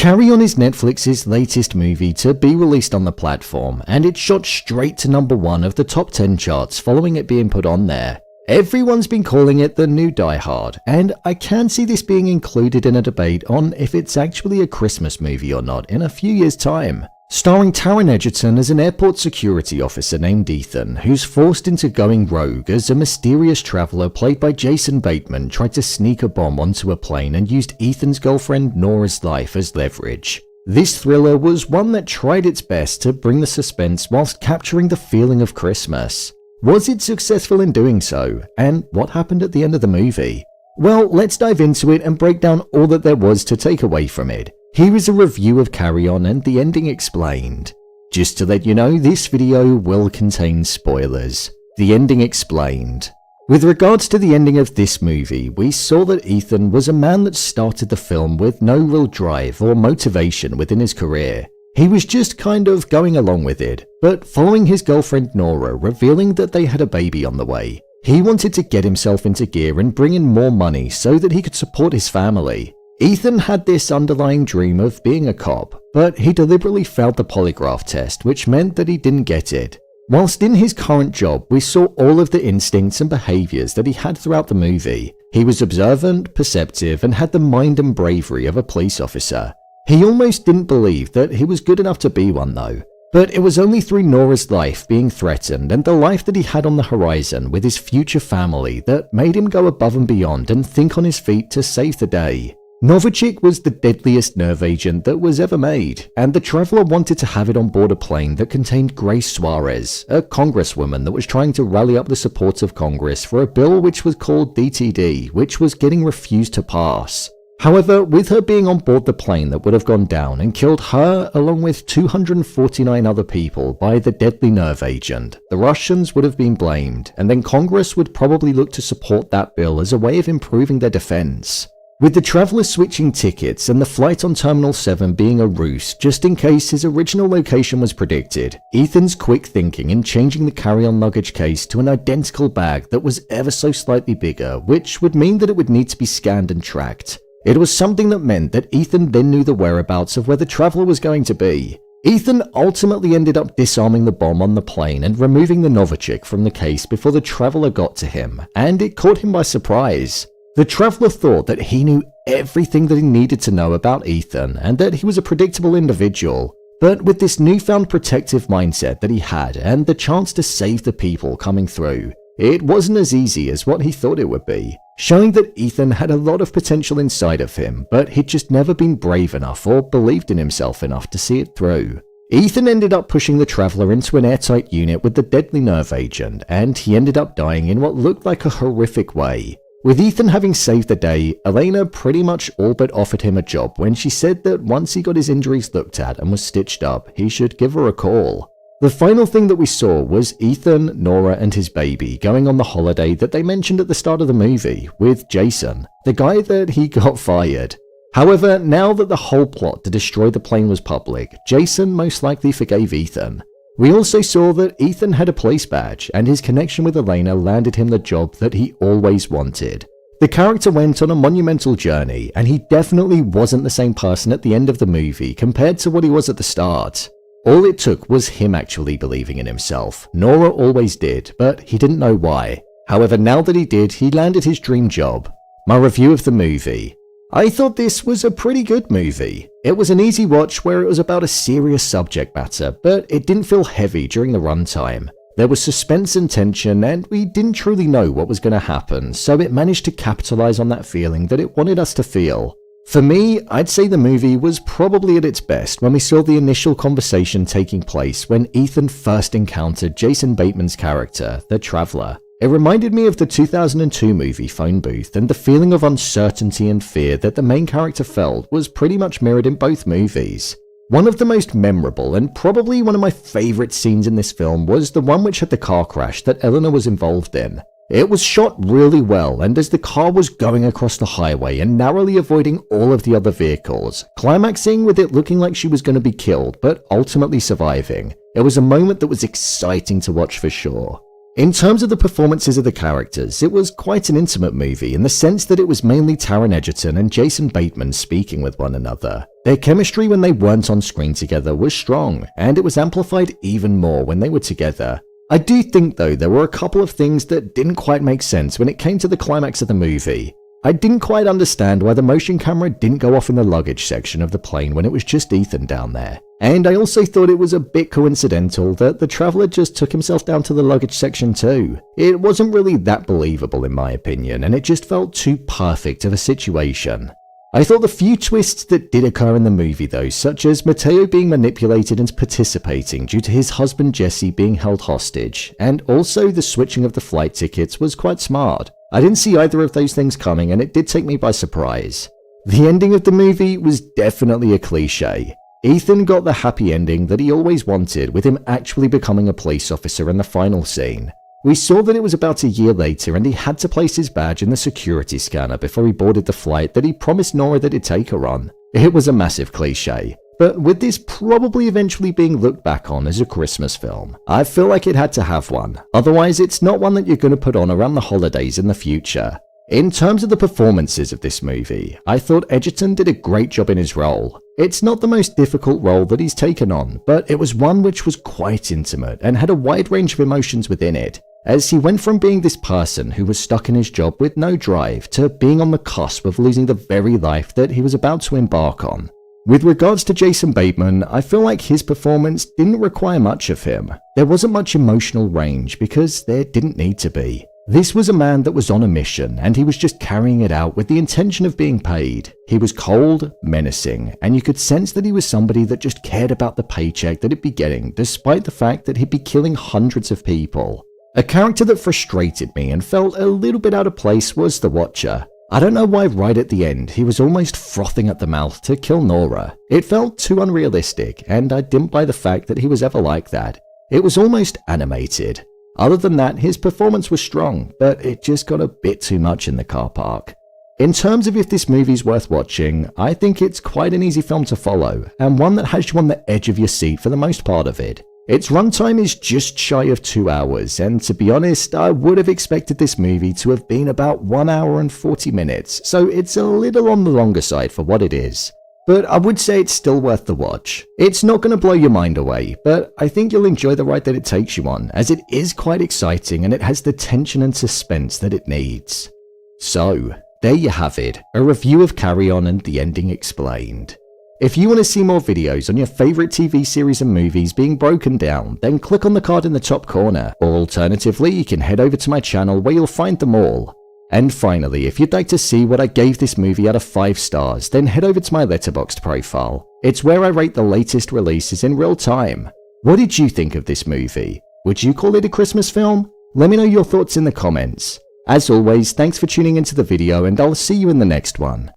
Carrion is Netflix's latest movie to be released on the platform, and it shot straight to number 1 of the top 10 charts following it being put on there. Everyone's been calling it the new Die Hard, and I can see this being included in a debate on if it's actually a Christmas movie or not in a few years' time. Starring Taron Egerton as an airport security officer named Ethan, who's forced into going rogue as a mysterious traveler played by Jason Bateman tried to sneak a bomb onto a plane and used Ethan's girlfriend Nora's life as leverage. This thriller was one that tried its best to bring the suspense whilst capturing the feeling of Christmas. Was it successful in doing so? And what happened at the end of the movie? Well, let's dive into it and break down all that there was to take away from it. Here is a review of Carrion and the ending explained. Just to let you know, this video will contain spoilers. The ending explained. With regards to the ending of this movie, we saw that Ethan was a man that started the film with no real drive or motivation within his career. He was just kind of going along with it, but following his girlfriend Nora revealing that they had a baby on the way, he wanted to get himself into gear and bring in more money so that he could support his family. Ethan had this underlying dream of being a cop, but he deliberately failed the polygraph test, which meant that he didn't get it. Whilst in his current job, we saw all of the instincts and behaviours that he had throughout the movie. He was observant, perceptive, and had the mind and bravery of a police officer. He almost didn't believe that he was good enough to be one though. But it was only through Nora's life being threatened and the life that he had on the horizon with his future family that made him go above and beyond and think on his feet to save the day. Novichok was the deadliest nerve agent that was ever made, and the traveler wanted to have it on board a plane that contained Grace Suarez, a congresswoman that was trying to rally up the support of Congress for a bill which was called DTD, which was getting refused to pass. However, with her being on board the plane that would have gone down and killed her along with 249 other people by the deadly nerve agent, the Russians would have been blamed, and then Congress would probably look to support that bill as a way of improving their defense. With the traveler switching tickets and the flight on Terminal 7 being a ruse just in case his original location was predicted, Ethan's quick thinking in changing the carry-on luggage case to an identical bag that was ever so slightly bigger, which would mean that it would need to be scanned and tracked. It was something that meant that Ethan then knew the whereabouts of where the traveler was going to be. Ethan ultimately ended up disarming the bomb on the plane and removing the Novichok from the case before the traveler got to him, and it caught him by surprise. The traveler thought that he knew everything that he needed to know about Ethan and that he was a predictable individual. But with this newfound protective mindset that he had and the chance to save the people coming through, it wasn't as easy as what he thought it would be, showing that Ethan had a lot of potential inside of him, but he'd just never been brave enough or believed in himself enough to see it through. Ethan ended up pushing the traveler into an airtight unit with the deadly nerve agent, and he ended up dying in what looked like a horrific way. With Ethan having saved the day, Elena pretty much all but offered him a job when she said that once he got his injuries looked at and was stitched up, he should give her a call. The final thing that we saw was Ethan, Nora, and his baby going on the holiday that they mentioned at the start of the movie, with Jason, the guy that he got fired. However, now that the whole plot to destroy the plane was public, Jason most likely forgave Ethan. We also saw that Ethan had a police badge, and his connection with Elena landed him the job that he always wanted. The character went on a monumental journey, and he definitely wasn't the same person at the end of the movie compared to what he was at the start. All it took was him actually believing in himself. Nora always did, but he didn't know why. However, now that he did, he landed his dream job. My review of the movie. I thought this was a pretty good movie. It was an easy watch where it was about a serious subject matter, but it didn't feel heavy during the runtime. There was suspense and tension, and we didn't truly know what was going to happen, so it managed to capitalize on that feeling that it wanted us to feel. For me, I'd say the movie was probably at its best when we saw the initial conversation taking place when Ethan first encountered Jason Bateman's character, the Traveler. It reminded me of the 2002 movie Phone Booth, and the feeling of uncertainty and fear that the main character felt was pretty much mirrored in both movies. One of the most memorable and probably one of my favourite scenes in this film was the one which had the car crash that Eleanor was involved in. It was shot really well, and as the car was going across the highway and narrowly avoiding all of the other vehicles, climaxing with it looking like she was going to be killed but ultimately surviving, it was a moment that was exciting to watch for sure. In terms of the performances of the characters, it was quite an intimate movie in the sense that it was mainly Taron Egerton and Jason Bateman speaking with one another. Their chemistry when they weren't on screen together was strong, and it was amplified even more when they were together. I do think though there were a couple of things that didn't quite make sense when it came to the climax of the movie. I didn't quite understand why the motion camera didn't go off in the luggage section of the plane when it was just Ethan down there. And I also thought it was a bit coincidental that the traveller just took himself down to the luggage section too. It wasn't really that believable in my opinion, and it just felt too perfect of a situation. I thought the few twists that did occur in the movie though, such as Matteo being manipulated and participating due to his husband Jesse being held hostage, and also the switching of the flight tickets was quite smart. I didn't see either of those things coming and it did take me by surprise. The ending of the movie was definitely a cliche. Ethan got the happy ending that he always wanted, with him actually becoming a police officer in the final scene. We saw that it was about a year later and he had to place his badge in the security scanner before he boarded the flight that he promised Nora that he'd take her on. It was a massive cliche. But with this probably eventually being looked back on as a Christmas film, I feel like it had to have one. Otherwise, it's not one that you're going to put on around the holidays in the future. In terms of the performances of this movie, I thought Egerton did a great job in his role. It's not the most difficult role that he's taken on, but it was one which was quite intimate and had a wide range of emotions within it, as he went from being this person who was stuck in his job with no drive to being on the cusp of losing the very life that he was about to embark on. With regards to Jason Bateman, I feel like his performance didn't require much of him. There wasn't much emotional range because there didn't need to be. This was a man that was on a mission and he was just carrying it out with the intention of being paid. He was cold, menacing, and you could sense that he was somebody that just cared about the paycheck that he'd be getting despite the fact that he'd be killing hundreds of people. A character that frustrated me and felt a little bit out of place was the Watcher. I don't know why right at the end he was almost frothing at the mouth to kill Nora. It felt too unrealistic and I didn't buy the fact that he was ever like that. It was almost animated. Other than that, his performance was strong, but it just got a bit too much in the car park. In terms of if this movie's worth watching, I think it's quite an easy film to follow, and one that has you on the edge of your seat for the most part of it. Its runtime is just shy of 2 hours, and to be honest, I would have expected this movie to have been about 1 hour and 40 minutes, so it's a little on the longer side for what it is. But I would say it's still worth the watch. It's not going to blow your mind away, but I think you'll enjoy the ride that it takes you on, as it is quite exciting and it has the tension and suspense that it needs. So, there you have it, a review of Carry On and the ending explained. If you want to see more videos on your favourite TV series and movies being broken down, then click on the card in the top corner, or alternatively you can head over to my channel where you'll find them all. And finally, if you'd like to see what I gave this movie out of 5 stars, then head over to my Letterboxd profile. It's where I rate the latest releases in real time. What did you think of this movie? Would you call it a Christmas film? Let me know your thoughts in the comments. As always, thanks for tuning into the video and I'll see you in the next one.